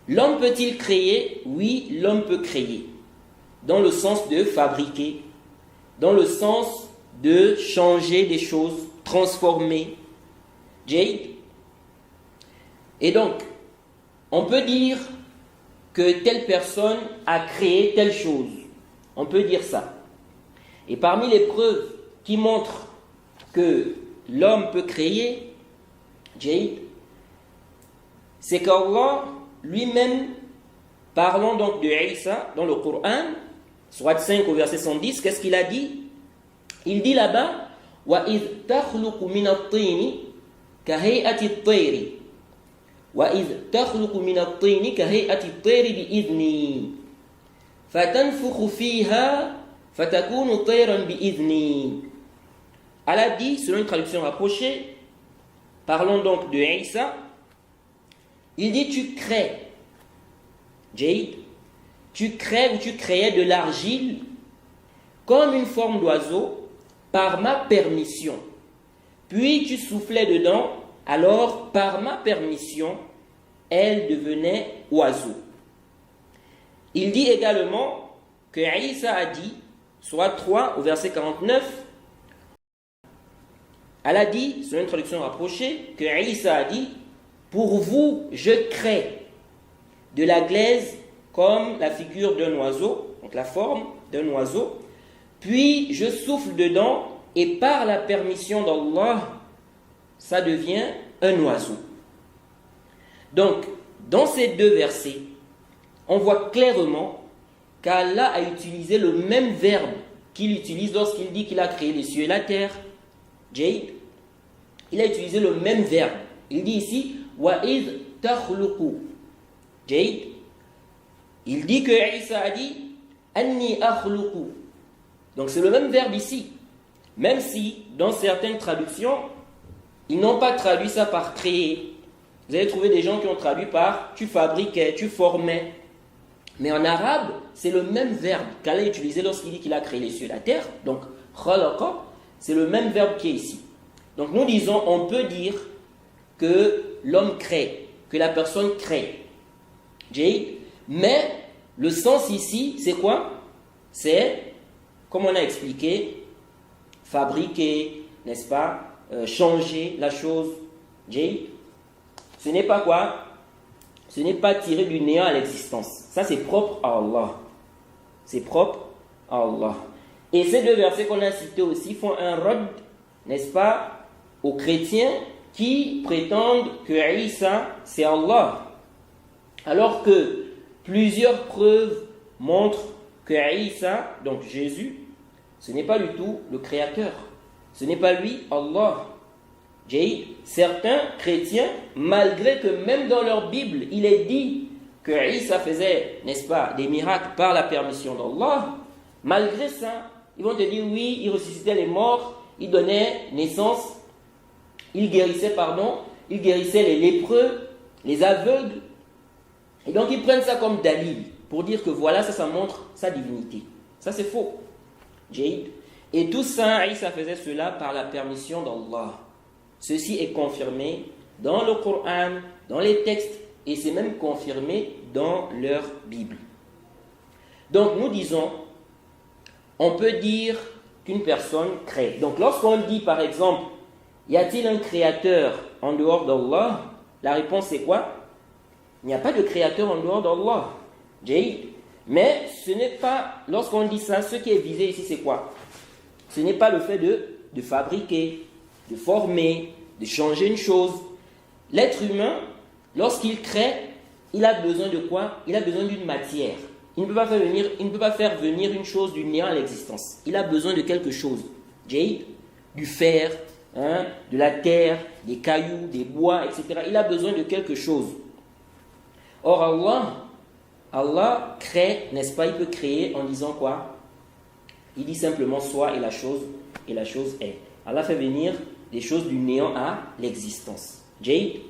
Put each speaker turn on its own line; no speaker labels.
L'homme peut-il créer? Oui, l'homme peut créer. Dans le sens de fabriquer, dans le sens de changer des choses, transformer. Jade. Et donc, on peut dire que telle personne a créé telle chose. On peut dire ça. Et parmi les preuves qui montrent que l'homme peut créer, Jade, c'est qu'Allah lui-même, parlant donc de Isa dans le Coran, Surat 5 au verset 110, qu'est-ce qu'il a dit? Il dit là-bas, وَإِذْ تَخْلُقُ مِنَ الطِّينِ كَهَيْئَةِ الطَّيْرِ وَإِذْ تَخْلُقُ مِنَ الطِّينِ كَهَيْئَةِ الطَّيْرِ بِإِذْنِي فَتَنْفُخُ فِيهَا فَتَكُونُ طَيْرًا بِإِذْنِي. Allah dit, selon une traduction rapprochée, parlons donc de Isa, il dit tu crées, Jade, tu crées ou tu créais de l'argile comme une forme d'oiseau par ma permission. Puis tu soufflais dedans, alors par ma permission, elle devenait oiseau. Il dit également que Isa a dit, Surat 3 au verset 49, elle a dit, selon une traduction rapprochée, que Isa a dit, pour vous, je crée de la glaise comme la figure d'un oiseau, donc la forme d'un oiseau, puis je souffle dedans et par la permission d'Allah, ça devient un oiseau. Donc, dans ces deux versets, on voit clairement qu'Allah a utilisé le même verbe qu'il utilise lorsqu'il dit qu'il a créé les cieux et la terre. Jade, il a utilisé le même verbe. Il dit ici, وَإِذْ تَخْلُقُ. Jade, il dit que Isa a dit, أَنِّي أَخْلُقُ. Donc c'est le même verbe ici. Même si, dans certaines traductions, ils n'ont pas traduit ça par créer. Vous allez trouver des gens qui ont traduit par tu fabriquais, tu formais. Mais en arabe, c'est le même verbe qu'Allah a utilisé lorsqu'il dit qu'il a créé les cieux et la terre. Donc, khalaqa, c'est le même verbe qui est ici. Donc nous disons, on peut dire que l'homme crée, que la personne crée. Jade. Mais le sens ici, c'est quoi? C'est, comme on a expliqué, fabriquer, n'est-ce pas? Changer la chose. Jade. Ce n'est pas quoi? Ce n'est pas tiré du néant à l'existence. Ça, c'est propre à Allah. C'est propre à Allah. Et ces deux versets qu'on a cités aussi font un rod, n'est-ce pas, aux chrétiens qui prétendent que Isa, c'est Allah. Alors que plusieurs preuves montrent que Isa, donc Jésus, ce n'est pas du tout le Créateur. Ce n'est pas lui, Allah. Certains chrétiens, malgré que même dans leur Bible, il est dit que Isa faisait, n'est-ce pas, des miracles par la permission d'Allah, malgré ça, ils vont te dire oui, il ressuscitait les morts, il donnait naissance, il guérissait les lépreux, les aveugles. Et donc ils prennent ça comme dalil pour dire que voilà, ça montre sa divinité. Ça c'est faux. Et tout ça, Isa faisait cela par la permission d'Allah. Ceci est confirmé dans le Coran, dans les textes, et c'est même confirmé dans leur Bible. Donc nous disons, on peut dire qu'une personne crée. Donc lorsqu'on dit par exemple, y a-t-il un créateur en dehors d'Allah? La réponse c'est quoi? Il n'y a pas de créateur en dehors d'Allah. Mais ce n'est pas, lorsqu'on dit ça, ce qui est visé ici c'est quoi? Ce n'est pas le fait de fabriquer, de former, de changer une chose. L'être humain, lorsqu'il crée, il a besoin de quoi? Il a besoin d'une matière. Il ne peut pas faire venir une chose du néant à l'existence. Il a besoin de quelque chose. Du fer, de la terre, des cailloux, des bois, etc. Il a besoin de quelque chose. Or Allah crée, n'est-ce pas? Il peut créer en disant quoi? Il dit simplement soit et la chose est. Allah fait venir des choses du néant à l'existence. Jade.